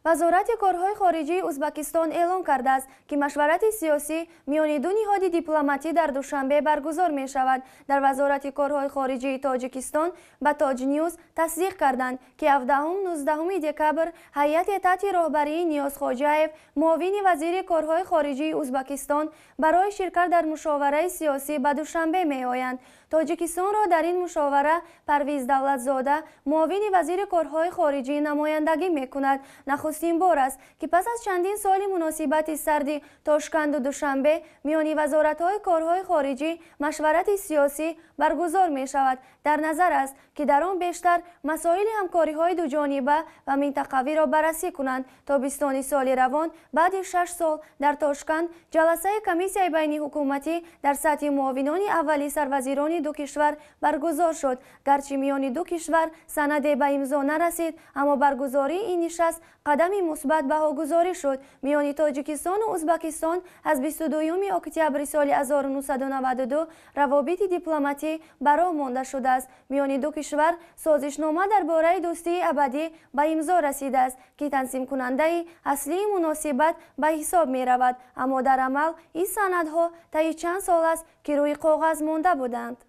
وزارت کارهای خارجی ازبکستان اعلام کرده است که مشورت سیاسی میان دو نهاد دیپلماتی در دوشنبه برگزار می شود. در وزارت کارهای خارجی تاجیکستان به تاج نیوز تصدیق کردند که 17-19 دکبر هیئت تحت راهبری نیاز خواجه‌اف معاون وزیر کارهای خارجی ازبکستان برای شرکت در مشاوره سیاسی به دوشنبه می آیند. تاجیکستان را در این مشاوره پرویز دولتزاده معاون وزیر کارهای خارجی نمایندگی می کند. نخستین بار است که پس از چندین سال مناسبت سردی تاشکند و دوشنبه میان وزارت‌های کارهای خارجی مشورت سیاسی برگزار می شود. در نظر است که در آن بیشتر مسائل همکاری‌های دوجانبه و منطقوی را بررسی کنند. تابستان سال روان بعد 6 سال در تاشکند جلسه کمیسیون بین حکومتی در سطح معاونان اولی سروزیران دو کشور برگزار شد. گرچه میان دو کشور سند به امضا نرسید، اما برگزاری این نشست قدمی مثبت بهاگذاری شد. میان تاجیکستان و ازبکستان از 22 اکتبر سال 1992 روابط دیپلماتی برا مانده شده است. میان دو کشور سازشنامه درباره دوستی ابدی به امضا رسیده است که تنظیم کننده اصلی مناسبت به حساب می رود، اما در عمل این سندها طی چند سال است که روی کاغذ مانده بودند.